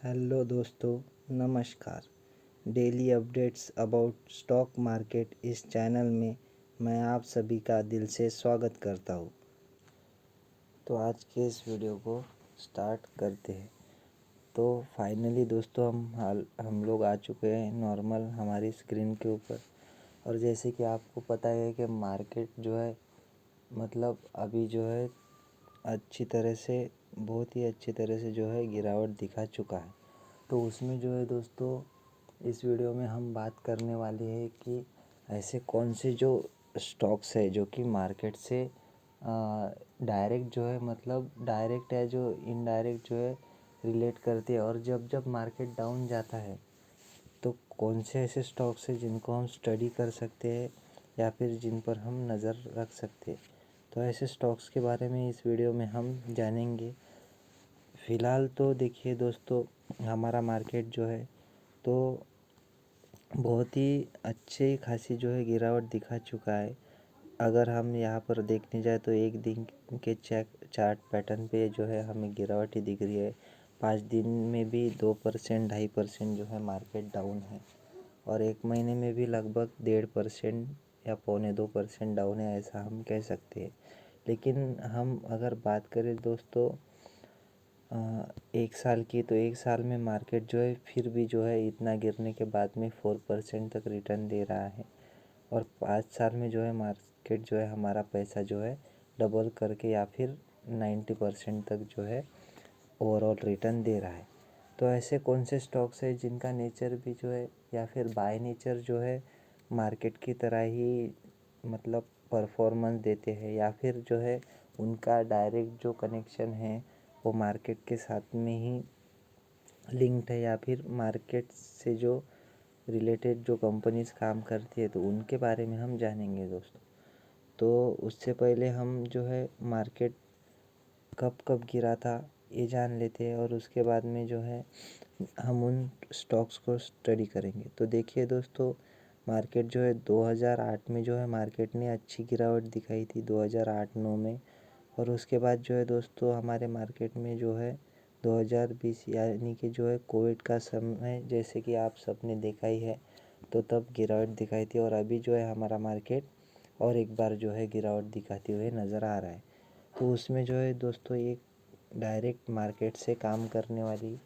Hello दोस्तों, नमस्कार। Daily updates about stock market इस चैनल में मैं आप सभी का दिल से स्वागत करता हूँ। तो आज के इस वीडियो को स्टार्ट करते हैं। तो फाइनली दोस्तों हम लोग आ चुके हैं नॉर्मल हमारी स्क्रीन के ऊपर। और जैसे कि आपको पता है कि मार्केट जो है मतलब अभी जो है बहुत ही अच्छी तरह से जो है गिरावट दिखा चुका है। तो उसमें जो है दोस्तों इस वीडियो में हम बात करने वाले हैं कि ऐसे कौन से जो स्टॉक्स है जो कि मार्केट से डायरेक्ट जो है मतलब डायरेक्ट है जो इनडायरेक्ट जो है रिलेट करते हैं। और जब जब मार्केट डाउन जाता है तो कौन से ऐसे स्टॉक्स हैं जिनको हम स्टडी कर सकते हैं या फिर जिन पर हम नज़र रख सकते हैं। तो ऐसे स्टॉक्स के बारे में इस वीडियो में हम जानेंगे। फ़िलहाल तो देखिए दोस्तों हमारा मार्केट जो है तो बहुत ही अच्छी खासी जो है गिरावट दिखा चुका है। अगर हम यहाँ पर देखने जाए तो एक दिन के चार्ट पैटर्न पे जो है हमें गिरावट ही दिख रही है। 5 दिन में भी 2% 2.5% जो है मार्केट डाउन है और एक महीने में भी लगभग 1.5% या 1.25% डाउन है, ऐसा हम कह सकते हैं। लेकिन हम अगर बात करें दोस्तों एक साल की, तो एक साल में मार्केट जो है फिर भी जो है इतना गिरने के बाद में 4% तक रिटर्न दे रहा है। और 5 साल में जो है मार्केट जो है हमारा पैसा जो है डबल करके या फिर 90% तक जो है ओवरऑल रिटर्न दे रहा है। तो ऐसे कौन से स्टॉक्स है जिनका नेचर भी जो है या फिर बाय नेचर जो है मार्केट की तरह ही मतलब परफॉर्मेंस देते हैं या फिर जो है उनका डायरेक्ट जो कनेक्शन है वो मार्केट के साथ में ही लिंक्ड है या फिर मार्केट से जो रिलेटेड जो कंपनीज काम करती है, तो उनके बारे में हम जानेंगे दोस्तों। तो उससे पहले हम जो है मार्केट कब कब गिरा था ये जान लेते हैं और उसके बाद में जो है हम उन स्टॉक्स को स्टडी करेंगे। तो देखिए दोस्तों मार्केट जो है 2008 में जो है मार्केट ने अच्छी गिरावट दिखाई थी 2008-9 में। और उसके बाद जो है दोस्तों हमारे मार्केट में जो है 2020 यानी कि जो है कोविड का समय जैसे कि आप सबने देखा ही है, तो तब गिरावट दिखाई थी। और अभी जो है हमारा मार्केट और एक बार जो है गिरावट दिखाते हुए नज़र आ रहा है। तो उसमें जो है दोस्तों एक डायरेक्ट मार्केट से काम करने वाली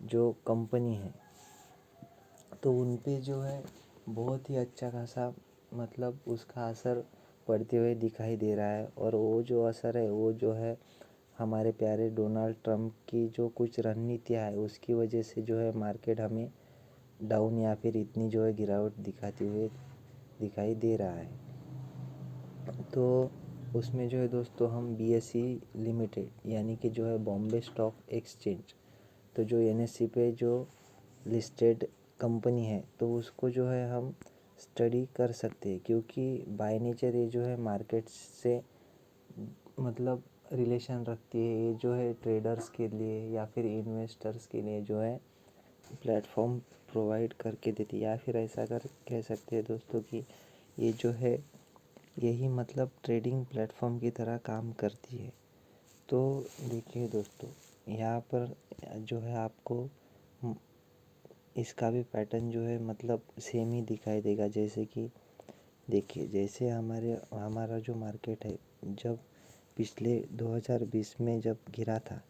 जो कंपनी है तो उन पे जो है बहुत ही अच्छा खासा मतलब उसका असर पड़ते हुए दिखाई दे रहा है। और वो जो असर है वो जो है हमारे प्यारे डोनाल्ड ट्रम्प की जो कुछ रणनीतियाँ है उसकी वजह से जो है मार्केट हमें डाउन या फिर इतनी जो है गिरावट दिखाते हुए दिखाई दे रहा है। तो उसमें जो है दोस्तों हम BSE लिमिटेड यानी कि जो है बॉम्बे स्टॉक एक्सचेंज, तो जो NSE पे जो लिस्टेड कंपनी है तो उसको जो है हम स्टडी कर सकते हैं, क्योंकि बाय नेचर ये जो है मार्केट से मतलब रिलेशन रखती है। ये जो है ट्रेडर्स के लिए या फिर इन्वेस्टर्स के लिए जो है प्लेटफॉर्म प्रोवाइड करके देती है, या फिर ऐसा कर कह सकते हैं दोस्तों कि ये जो है यही मतलब ट्रेडिंग प्लेटफॉर्म की तरह काम करती है। तो देखिए दोस्तों यहाँ पर जो है आपको इसका भी पैटर्न जो है मतलब सेम ही दिखाई देगा। जैसे कि देखिए जैसे हमारा जो मार्केट है जब पिछले 2020 में जब गिरा था,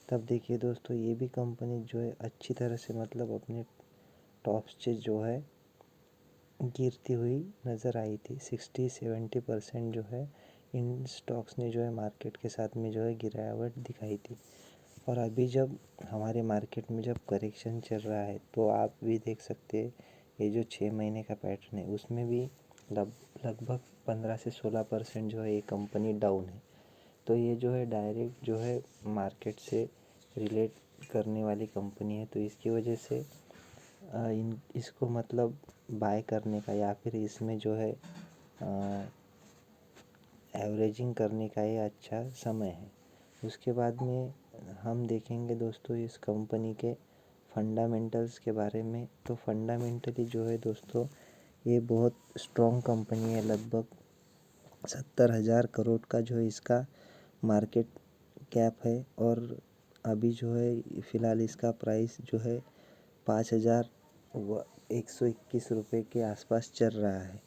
तब देखिए दोस्तों ये भी कंपनी जो है अच्छी तरह से मतलब अपने टॉप से जो है गिरती हुई नज़र आई थी। 60-70% जो है इन स्टॉक्स ने जो है मार्केट के साथ में जो है गिरावट दिखाई थी। और अभी जब हमारे मार्केट में जब करेक्शन चल रहा है तो आप भी देख सकते हैं ये जो 6 महीने का पैटर्न है उसमें भी लगभग 15 से 16% जो है ये कंपनी डाउन है। तो ये जो है डायरेक्ट जो है मार्केट से रिलेट करने वाली कंपनी है। तो इसकी वजह से इसको मतलब बाय करने का या फिर इसमें जो है एवरेजिंग करने का ये अच्छा समय है। उसके बाद में हम देखेंगे दोस्तों इस कंपनी के फंडामेंटल्स के बारे में। तो फंडामेंटली जो है दोस्तों ये बहुत स्ट्रॉन्ग कंपनी है। लगभग 70,000 करोड़ का जो है इसका मार्केट कैप है और अभी जो है फ़िलहाल इसका प्राइस जो है 5,121 रुपये के आसपास चल रहा है।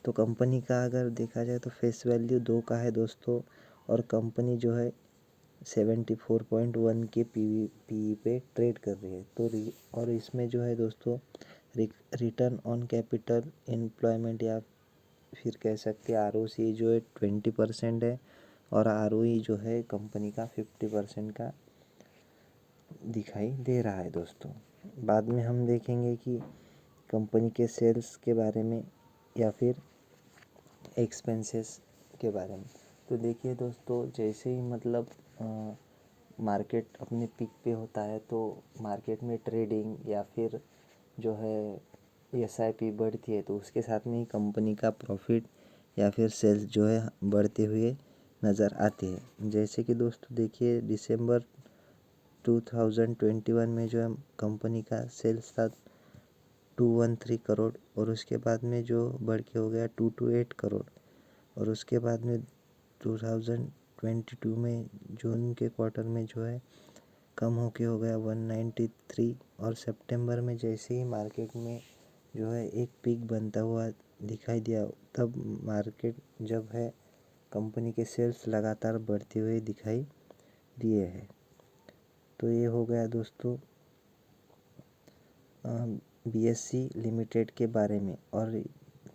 तो कंपनी का अगर देखा जाए तो फेस वैल्यू 2 का है दोस्तों, और कंपनी जो है 74.1 के पी पे ट्रेड कर रही है। और इसमें जो है दोस्तों रिटर्न ऑन कैपिटल एम्प्लॉयमेंट या फिर कह सकते हैं ROC जो है 20% है, और ROE जो है कंपनी का 50% का दिखाई दे रहा है दोस्तों। बाद में हम देखेंगे कि कंपनी के सेल्स के बारे में या फिर एक्सपेंसेस के बारे में। तो देखिए दोस्तों, जैसे ही मतलब मार्केट अपने पीक पे होता है तो मार्केट में ट्रेडिंग या फिर जो है SIP बढ़ती है, तो उसके साथ में ही कंपनी का प्रॉफिट या फिर सेल्स जो है बढ़ते हुए नज़र आते हैं। जैसे कि दोस्तों देखिए, दिसंबर 2021 में जो है कंपनी का सेल्स था 213 करोड़, और उसके बाद में जो बढ़ के हो गया 228 करोड़, और उसके बाद में 2022 में जून के क्वार्टर में जो है कम होके हो गया 193, और सितंबर में जैसे ही मार्केट में जो है एक पीक बनता हुआ दिखाई दिया, तब मार्केट जब है कंपनी के सेल्स लगातार बढ़ते हुए दिखाई दिए हैं। तो ये हो गया दोस्तों BSE लिमिटेड के बारे में। और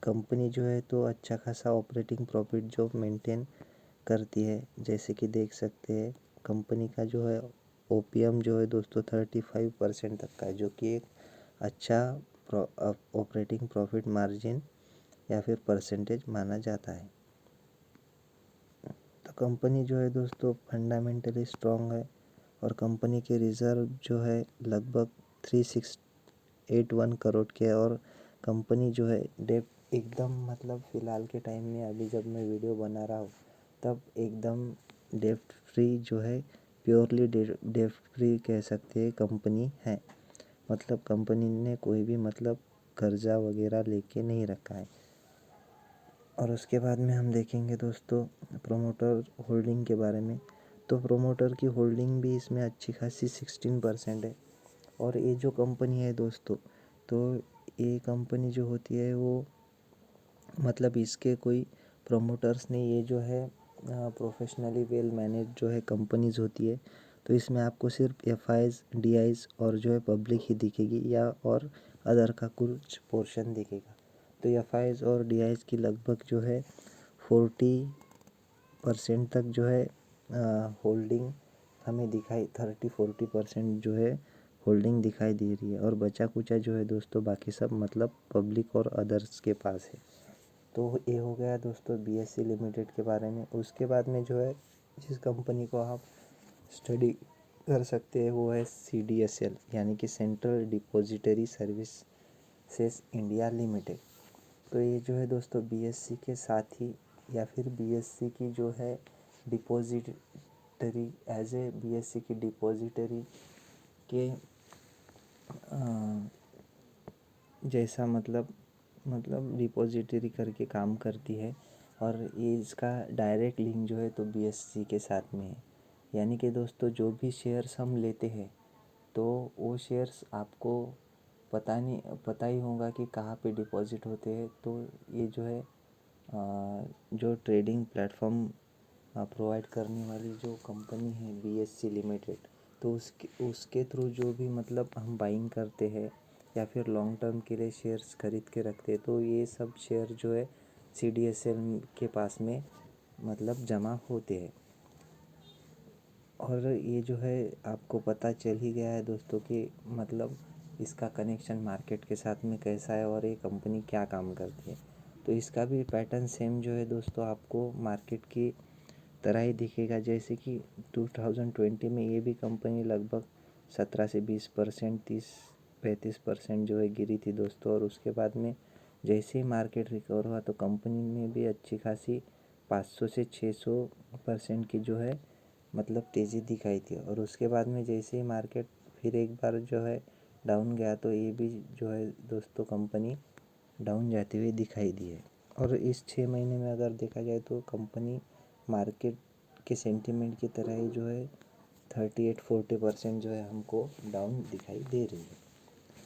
कंपनी जो है तो अच्छा खासा ऑपरेटिंग प्रॉफिट जो मेंटेन करती है, जैसे कि देख सकते हैं कंपनी का जो है OPM जो है दोस्तों 35% तक का है, जो कि एक अच्छा ऑपरेटिंग प्रॉफिट मार्जिन या फिर परसेंटेज माना जाता है। तो कंपनी जो है दोस्तों फंडामेंटली स्ट्रॉन्ग है, और कंपनी के रिज़र्व जो है लगभग 3681 करोड़ के है, और कंपनी जो है डेब्ट एकदम मतलब फ़िलहाल के टाइम में अभी जब मैं वीडियो बना रहा हूँ तब एकदम डेब्ट फ्री जो है, प्योरली डेब्ट फ्री कह सकते हैं कंपनी है। मतलब कंपनी ने कोई भी मतलब कर्जा वगैरह लेके नहीं रखा है। और उसके बाद में हम देखेंगे दोस्तों प्रोमोटर होल्डिंग के बारे में। तो प्रोमोटर की होल्डिंग भी इसमें अच्छी खासी 16% है। और ये जो कंपनी है दोस्तों, तो ये कंपनी जो होती है वो मतलब इसके कोई प्रोमोटर्स नहीं, ये जो है प्रोफेशनली वेल मैनेज जो है कंपनीज होती है। तो इसमें आपको सिर्फ FIs DIs और जो है पब्लिक ही दिखेगी, या और अदर का कुछ पोर्शन दिखेगा। तो FIs और DIs की लगभग जो है 40% तक जो है होल्डिंग हमें दिखाई 30-40% जो है होल्डिंग दिखाई दे रही है, और बचा कुचा जो है दोस्तों बाकी सब मतलब पब्लिक और अदर्स के पास है। तो ये हो गया दोस्तों BSE लिमिटेड के बारे में। उसके बाद में जो है जिस कंपनी को आप स्टडी कर सकते हैं वो है CDSL, यानी कि central depository services India limited. तो ये जो है दोस्तों BSE के साथ ही या फिर BSE की जो है डिपॉजिटरी एज ए BSE की डिपॉजिटरी के जैसा मतलब डिपॉजिटरी करके काम करती है। और ये इसका डायरेक्ट लिंक जो है तो BSE के साथ में है। यानी कि दोस्तों जो भी शेयर्स हम लेते हैं तो वो शेयर्स आपको पता ही होगा कि कहाँ पे डिपॉजिट होते हैं। तो ये जो है जो ट्रेडिंग प्लेटफॉर्म प्रोवाइड करने वाली जो कंपनी है BSE लिमिटेड, तो उसके थ्रू जो भी मतलब हम बाइंग करते हैं या फिर लॉन्ग टर्म के लिए शेयर्स खरीद के रखते हैं, तो ये सब शेयर जो है CDSL के पास में मतलब जमा होते हैं। और ये जो है आपको पता चल ही गया है दोस्तों कि मतलब इसका कनेक्शन मार्केट के साथ में कैसा है और ये कंपनी क्या काम करती है। तो इसका भी पैटर्न सेम जो है दोस्तों आपको मार्केट की तरह ही दिखेगा। जैसे कि 2020 में ये भी कंपनी लगभग 17 से 20%, 30-35% जो है गिरी थी दोस्तों। और उसके बाद में जैसे ही मार्केट रिकवर हुआ तो कंपनी ने भी अच्छी खासी 500 से 600% की जो है मतलब तेज़ी दिखाई थी। और उसके बाद में जैसे ही मार्केट फिर एक बार जो है डाउन गया तो ये भी जो है दोस्तों कंपनी डाउन जाती हुई दिखाई दी है। और इस 6 महीने में अगर देखा जाए तो कंपनी मार्केट के सेंटीमेंट की तरह ही जो है 38-40% जो है हमको डाउन दिखाई दे रही है।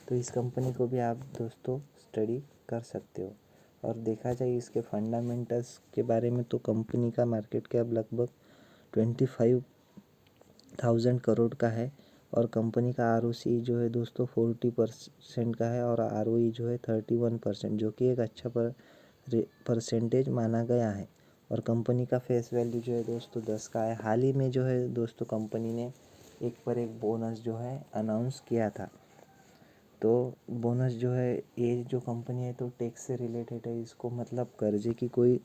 तो इस कंपनी को भी आप दोस्तों स्टडी कर सकते हो। और देखा जाए इसके फंडामेंटल्स के बारे में तो कंपनी का मार्केट कैप लगभग 25,000 करोड़ का है और कंपनी का ROC जो है दोस्तों 40% का है और ROE जो है 31%, जो कि एक अच्छा परसेंटेज माना गया है। और कंपनी का फेस वैल्यू जो है दोस्तों 10 का है। हाल ही में जो है दोस्तों कंपनी ने एक पर एक बोनस जो है अनाउंस किया था। तो बोनस जो है, ये जो कंपनी है तो टैक्स से रिलेटेड है, इसको मतलब कर्जे की कोई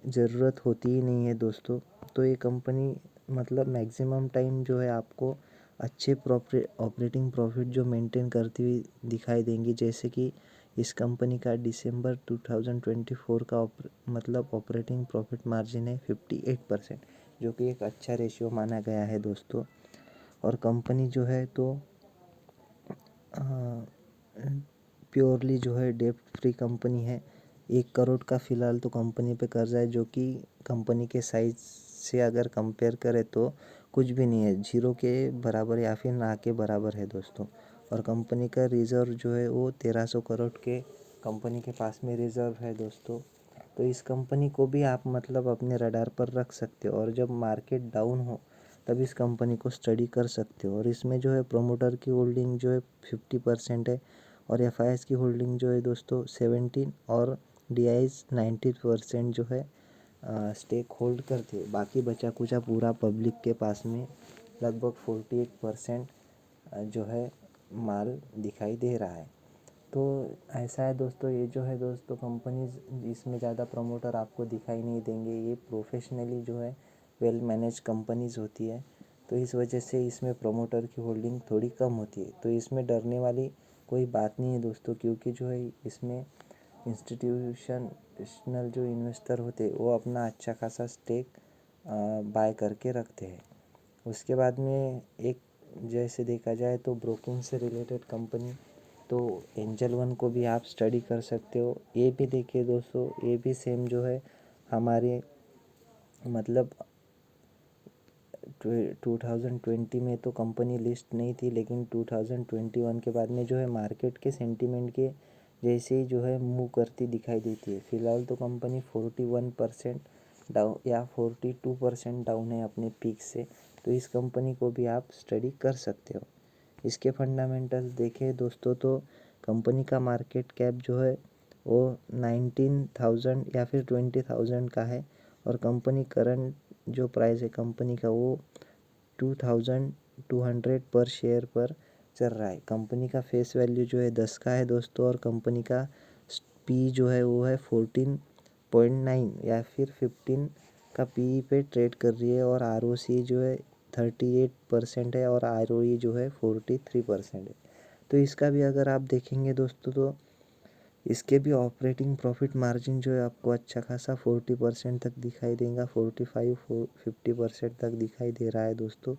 ज़रूरत होती ही नहीं है दोस्तों। तो ये कंपनी मतलब मैक्सिमम टाइम जो है आपको अच्छे ऑपरेटिंग प्रॉफिट जो मेंटेन करती हुई दिखाई देंगी। जैसे कि इस कंपनी का दिसंबर 2024 का मतलब ऑपरेटिंग प्रॉफिट मार्जिन है 58%, जो कि एक अच्छा रेशियो माना गया है दोस्तों। और कंपनी जो है तो प्योरली जो है डेब्ट फ्री कंपनी है। 1 करोड़ का फ़िलहाल तो कंपनी पे कर्जा है, जो कि कंपनी के साइज से अगर कंपेयर करें तो कुछ भी नहीं है, 0 के बराबर या फिर ना के बराबर है दोस्तों। और कंपनी का रिज़र्व जो है वो 1300 करोड़ के कंपनी के पास में रिज़र्व है दोस्तों। तो इस कंपनी को भी आप मतलब अपने रडार पर रख सकते हो और जब मार्केट डाउन हो तब इस कंपनी को स्टडी कर सकते हो। और इसमें जो है प्रोमोटर की होल्डिंग जो है 50% है और FIS की होल्डिंग जो है दोस्तों 17 और DIS 90% जो है स्टेक होल्ड करती है। बाकी बचा कुचा पूरा पब्लिक के पास में लगभग 48% जो है माल दिखाई दे रहा है। तो ऐसा है दोस्तों, ये जो है दोस्तों कंपनीज, इसमें ज़्यादा प्रमोटर आपको दिखाई नहीं देंगे। ये प्रोफेशनली जो है वेल मैनेज कंपनीज होती है, तो इस वजह से इसमें प्रमोटर की होल्डिंग थोड़ी कम होती है। तो इसमें डरने वाली कोई बात नहीं है दोस्तों, क्योंकि जो है इसमें इंस्टीट्यूशनल जो इन्वेस्टर होते हैं वो अपना अच्छा खासा स्टेक बाय करके रखते हैं। उसके बाद में एक जैसे देखा जाए तो ब्रोकिंग से रिलेटेड कंपनी, तो एंजल वन को भी आप स्टडी कर सकते हो। ये भी देखिए दोस्तों, ये भी सेम जो है हमारे मतलब 2020 में तो कंपनी लिस्ट नहीं थी, लेकिन 2021 के बाद में जो है मार्केट के सेंटीमेंट के जैसे ही जो है मूव करती दिखाई देती है। फिलहाल तो कंपनी 41% डाउन या 42% डाउन है अपने पीक से। तो इस कंपनी को भी आप स्टडी कर सकते हो। इसके फंडामेंटल्स देखें दोस्तों तो कंपनी का मार्केट कैप जो है वो 19,000 या फिर 20,000 का है और कंपनी करंट जो प्राइस है कंपनी का वो 2,200 पर शेयर पर चल रहा है। कंपनी का फेस वैल्यू जो है 10 का है दोस्तों और कंपनी का पी जो है वो है 14.9 या फिर 15 का पी पे ट्रेड कर रही है। और ROC जो है 38% है और ROE जो है 43% है। तो इसका भी अगर आप देखेंगे दोस्तों तो इसके भी ऑपरेटिंग प्रॉफिट मार्जिन जो है आपको अच्छा खासा 40% तक दिखाई देगा, 45-50% तक दिखाई दे रहा है दोस्तों।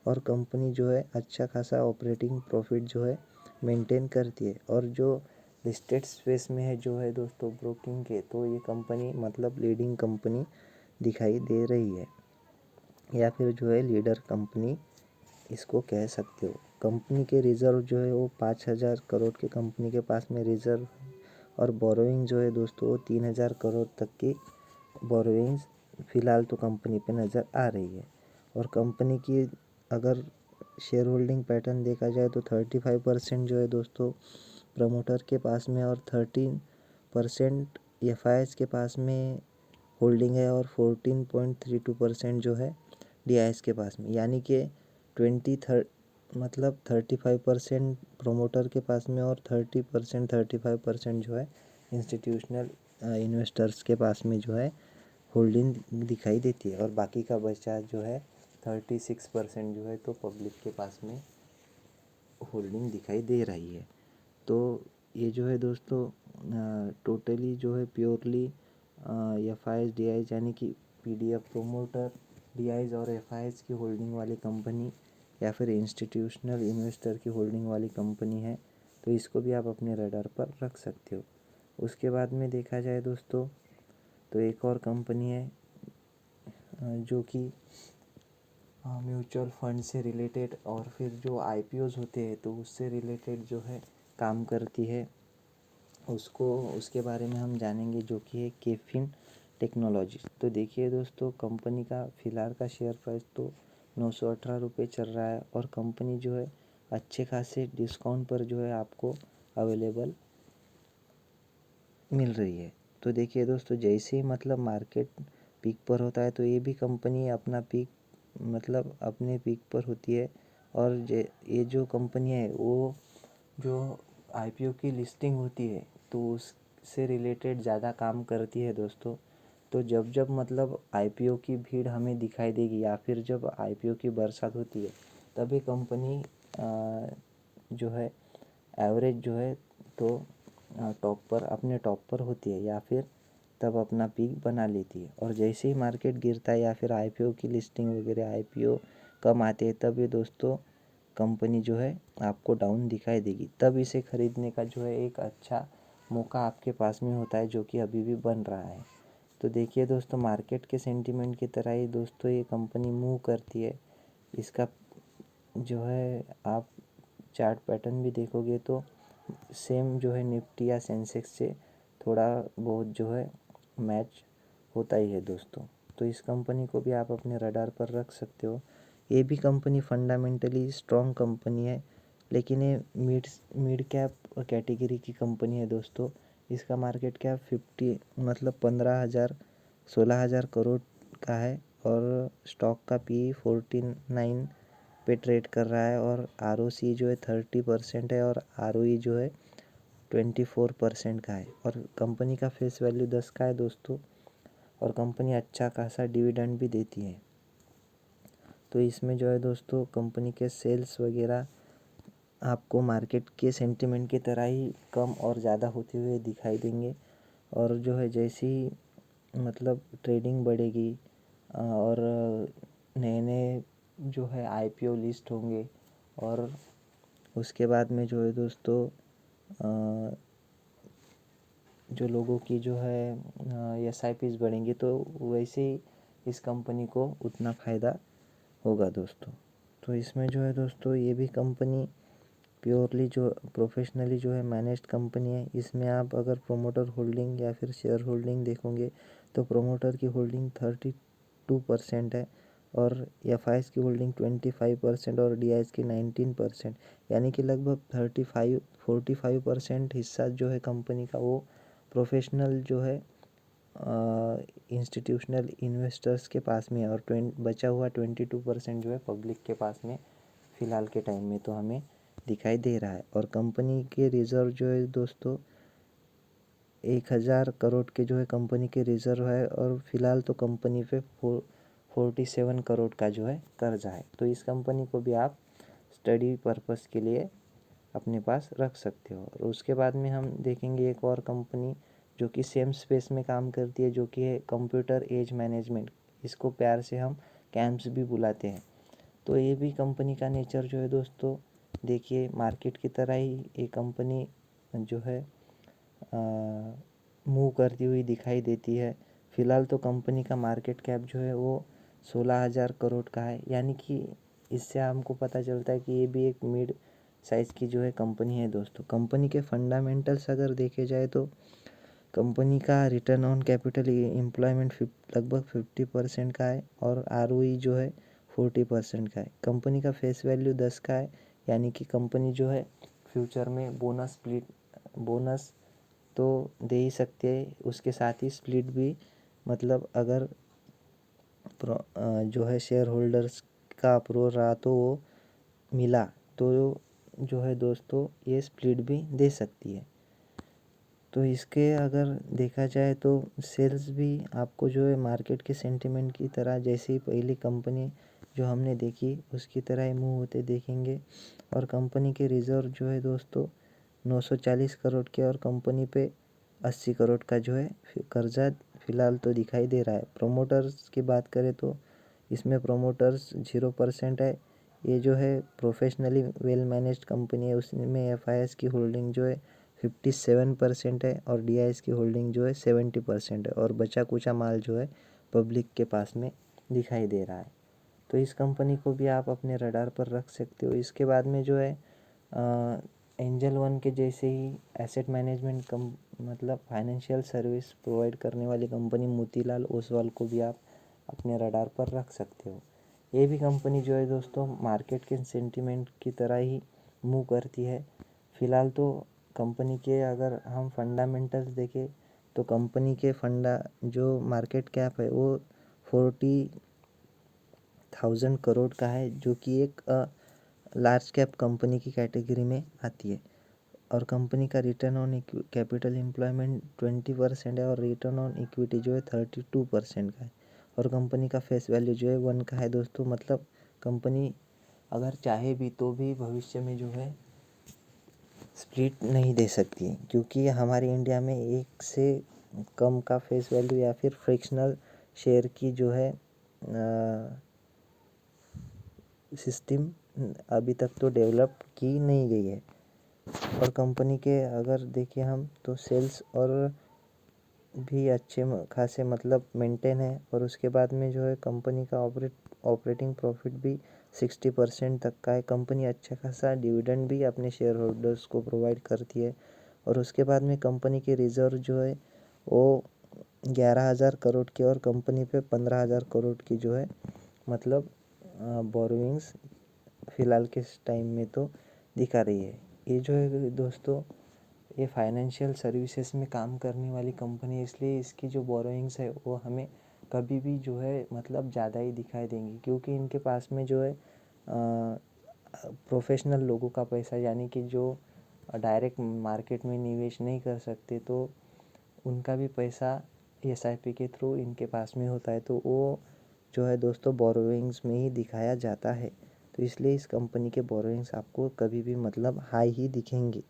और कंपनी जो है अच्छा खासा ऑपरेटिंग प्रॉफिट जो है मेंटेन करती है। और जो लिस्टेड स्पेस में है जो है दोस्तों ब्रोकिंग के, तो ये कंपनी मतलब लीडिंग कंपनी दिखाई दे रही है या फिर जो है लीडर कंपनी इसको कह सकते हो। कंपनी के रिज़र्व जो है वो 5,000 करोड़ के कंपनी के पास में रिज़र्व और बोरोइंग जो है दोस्तों वो 3,000 करोड़ तक की बोरोइंग्स फ़िलहाल तो कंपनी पे नज़र आ रही है। और कंपनी की अगर शेयर होल्डिंग पैटर्न देखा जाए तो 35% जो है दोस्तों प्रमोटर के पास में और 13% FIS के पास में होल्डिंग है और 14.32% जो है DIS के पास में, यानी कि 35% प्रोमोटर के पास में और 35% जो है इंस्टीट्यूशनल इन्वेस्टर्स के पास में जो है होल्डिंग दिखाई देती है। और बाकी का बचा जो है 36% जो है तो पब्लिक के पास में होल्डिंग दिखाई दे रही है। तो ये जो है दोस्तों टोटली जो है प्योरली FIS DIS यानी कि PDF प्रोमोटर DIS और FIS की होल्डिंग वाली कंपनी या फिर इंस्टीट्यूशनल इन्वेस्टर की होल्डिंग वाली कंपनी है। तो इसको भी आप अपने रडार पर रख सकते हो। उसके बाद में देखा जाए दोस्तों तो एक और कंपनी है जो कि म्यूचुअल फंड से रिलेटेड और फिर जो आईपीओज होते हैं तो उससे रिलेटेड जो है काम करती है, उसके बारे में हम जानेंगे, जो कि है केफिन टेक्नोलॉजीज। तो देखिए दोस्तों, कंपनी का फ़िलहाल का शेयर प्राइस तो 918 रुपये चल रहा है और कंपनी जो है अच्छे खासे डिस्काउंट पर जो है आपको अवेलेबल मिल रही है। तो देखिए दोस्तों, जैसे ही मतलब मार्केट पीक पर होता है तो ये भी कंपनी अपना पीक मतलब अपने पीक पर होती है। और ये जो कंपनी है वो जो आईपीओ की लिस्टिंग होती है तो उससे रिलेटेड ज़्यादा काम करती है दोस्तों। तो जब जब मतलब आईपीओ की भीड़ हमें दिखाई देगी या फिर जब आईपीओ की बरसात होती है तभी कंपनी जो है एवरेज जो है तो टॉप पर होती है या फिर तब अपना पीक बना लेती है। और जैसे ही मार्केट गिरता है या फिर आईपीओ की लिस्टिंग वगैरह आईपीओ कम आते हैं तब ये दोस्तों कंपनी जो है आपको डाउन दिखाई देगी। तब इसे खरीदने का जो है एक अच्छा मौका आपके पास में होता है, जो कि अभी भी बन रहा है। तो देखिए दोस्तों, मार्केट के सेंटीमेंट की तरह ही दोस्तों ये कंपनी मूव करती है। इसका जो है आप चार्ट पैटर्न भी देखोगे तो सेम जो है निफ्टी या सेंसेक्स से थोड़ा बहुत जो है मैच होता ही है दोस्तों। तो इस कंपनी को भी आप अपने रडार पर रख सकते हो। ये भी कंपनी फंडामेंटली स्ट्रॉन्ग कंपनी है, लेकिन ये मिड कैप कैटेगरी की कंपनी है दोस्तों। इसका मार्केट कैप 16,000 करोड़ का है और स्टॉक का पी 49 पे ट्रेड कर रहा है और आरओसी जो है 30% है और आरओई जो है 24% का है और कंपनी का फेस वैल्यू 10 का है दोस्तों। और कंपनी अच्छा खासा डिविडेंड भी देती है। तो इसमें जो है दोस्तों कंपनी के सेल्स वगैरह आपको मार्केट के सेंटिमेंट की तरह ही कम और ज़्यादा होते हुए दिखाई देंगे। और जो है जैसी मतलब ट्रेडिंग बढ़ेगी और नए नए जो है आईपीओ लिस्ट होंगे और उसके बाद में जो है दोस्तों जो लोगों की जो है एसआईपीज़ बढ़ेंगी तो वैसे ही इस कंपनी को उतना फ़ायदा होगा दोस्तों। तो इसमें जो है दोस्तों ये भी कंपनी प्योरली जो प्रोफेशनली जो है मैनेज्ड कंपनी है। इसमें आप अगर प्रोमोटर होल्डिंग या फिर शेयर होल्डिंग देखोगे तो प्रोमोटर की होल्डिंग 32% है और एफआईएस की होल्डिंग 25% और डीआईएस की 19%, यानी कि लगभग 45 हिस्सा जो है कंपनी का वो प्रोफेशनल जो है इंस्टीट्यूशनल इन्वेस्टर्स के पास में है और बचा हुआ 22% जो है पब्लिक के पास में फ़िलहाल के टाइम में तो हमें दिखाई दे रहा है। और कंपनी के रिज़र्व जो है दोस्तों 1,000 करोड़ के जो है कंपनी के रिज़र्व है और फिलहाल तो कंपनी पे 47 करोड़ का जो है कर्जा है। तो इस कंपनी को भी आप स्टडी पर्पस के लिए अपने पास रख सकते हो। और उसके बाद में हम देखेंगे एक और कंपनी जो कि सेम स्पेस में काम करती है, जो कि है कंप्यूटर एज मैनेजमेंट। इसको प्यार से हम कैम्प्स भी बुलाते हैं। तो ये भी कंपनी का नेचर जो है दोस्तों देखिए मार्केट की तरह ही ये कंपनी जो है मूव करती हुई दिखाई देती है। फ़िलहाल तो कंपनी का मार्केट कैप जो है वो 16,000 करोड़ का है, यानी कि इससे हमको पता चलता है कि ये भी एक मिड साइज़ की जो है कंपनी है दोस्तों। कंपनी के फंडामेंटल्स अगर देखे जाए तो कंपनी का रिटर्न ऑन कैपिटल एम्प्लॉयमेंट लगभग 50% का है और आरओई जो है 40% का है। कंपनी का फेस वैल्यू 10 का है, यानी कि कंपनी जो है फ्यूचर में बोनस तो दे ही सकते हैं, उसके साथ ही स्प्लिट भी मतलब अगर जो है शेयर होल्डर्स का अप्रूवल रहा तो वो मिला तो जो है दोस्तों ये स्प्लिट भी दे सकती है। तो इसके अगर देखा जाए तो सेल्स भी आपको जो है मार्केट के सेंटिमेंट की तरह जैसे ही पहली कंपनी जो हमने देखी उसकी तरह ही मूव होते देखेंगे। और कंपनी के रिज़र्व जो है दोस्तों 940 करोड़ के और कंपनी पे 80 करोड़ का जो है कर्जा फ़िलहाल तो दिखाई दे रहा है। प्रोमोटर्स की बात करें तो इसमें प्रोमोटर्स 0% है। ये जो है प्रोफेशनली वेल मैनेज्ड कंपनी है, उसमें एफआईएस की होल्डिंग जो है 57% है और डीआईएस की होल्डिंग जो है 70% है और बचा कुचा माल जो है पब्लिक के पास में दिखाई दे रहा है। तो इस कंपनी को भी आप अपने रडार पर रख सकते हो। इसके बाद में जो है एंजल वन के जैसे ही एसेट मैनेजमेंट मतलब फाइनेंशियल सर्विस प्रोवाइड करने वाली कंपनी मोतीलाल ओसवाल को भी आप अपने रडार पर रख सकते हो। ये भी कंपनी जो है दोस्तों मार्केट के सेंटीमेंट की तरह ही मूव करती है। फ़िलहाल तो कंपनी के अगर हम फंडामेंटल्स देखें तो कंपनी के फंडा जो मार्केट कैप है वो 40,000 करोड़ का है, जो कि एक लार्ज कैप कंपनी की कैटेगरी में आती है। और कंपनी का रिटर्न ऑन कैपिटल एम्प्लॉयमेंट 20% है और रिटर्न ऑन इक्विटी जो है 32% का है। और कंपनी का फेस वैल्यू जो है 1 का है दोस्तों। मतलब कंपनी अगर चाहे भी तो भी भविष्य में जो है स्प्लिट नहीं दे सकती, क्योंकि हमारे इंडिया में एक से कम का फेस वैल्यू या फिर फ्रिक्शनल शेयर की जो है सिस्टम अभी तक तो डेवलप की नहीं गई है। और कंपनी के अगर देखें हम तो सेल्स और भी अच्छे खासे मतलब मेंटेन है। और उसके बाद में जो है कंपनी का ऑपरेटिंग प्रॉफिट भी 60% तक का है। कंपनी अच्छा खासा डिविडेंड भी अपने शेयर होल्डर्स को प्रोवाइड करती है। और उसके बाद में कंपनी के रिजर्व जो है वो 11,000 करोड़ की और कंपनी पे 15,000 करोड़ की जो है मतलब बोरोइंग्स फ़िलहाल के टाइम में तो दिखा रही है। ये जो है दोस्तों ये फाइनेंशियल सर्विसेज में काम करने वाली कंपनी है, इसलिए इसकी जो बोरोइंग्स है वो हमें कभी भी जो है मतलब ज़्यादा ही दिखाई देंगी, क्योंकि इनके पास में जो है प्रोफेशनल लोगों का पैसा, यानी कि जो डायरेक्ट मार्केट में निवेश नहीं कर सकते, तो उनका भी पैसा SIP के थ्रू इनके पास में होता है, तो वो जो है दोस्तों बोरोइंग्स में ही दिखाया जाता है। तो इसलिए इस कंपनी के बोरोइंग्स आपको कभी भी मतलब हाई ही दिखेंगे।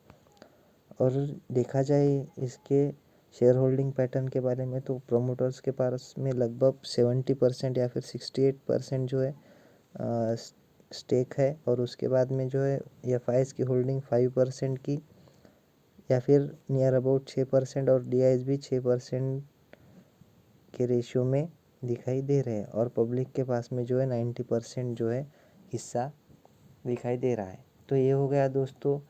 और देखा जाए इसके शेयर होल्डिंग पैटर्न के बारे में तो प्रोमोटर्स के पास में लगभग 70% या फिर 68% जो है स्टेक है। और उसके बाद में जो है FIs की होल्डिंग 5% की या फिर नियर अबाउट 6% और DIs भी 6% के रेशियो में दिखाई दे रहे हैं। और पब्लिक के पास में जो है 90% जो है हिस्सा दिखाई दे रहा है। तो ये हो गया दोस्तों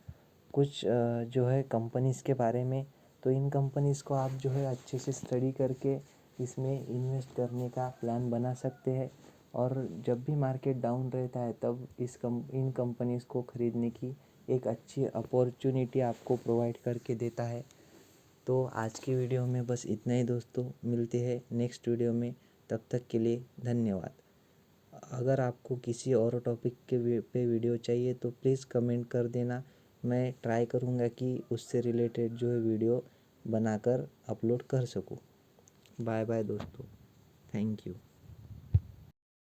कुछ जो है कंपनीज़ के बारे में। तो इन कंपनीज़ को आप जो है अच्छे से स्टडी करके इसमें इन्वेस्ट करने का प्लान बना सकते हैं। और जब भी मार्केट डाउन रहता है तब इन कंपनीज़ को ख़रीदने की एक अच्छी अपॉर्चुनिटी आपको प्रोवाइड करके देता है। तो आज की वीडियो में बस इतना ही दोस्तों, मिलते हैं नेक्स्ट वीडियो में। तब तक के लिए धन्यवाद। अगर आपको किसी और टॉपिक के पे वीडियो चाहिए तो प्लीज़ कमेंट कर देना। मैं ट्राई करूँगा कि उससे रिलेटेड जो है वीडियो बनाकर अपलोड कर सकूँ। बाय बाय दोस्तों, थैंक यू।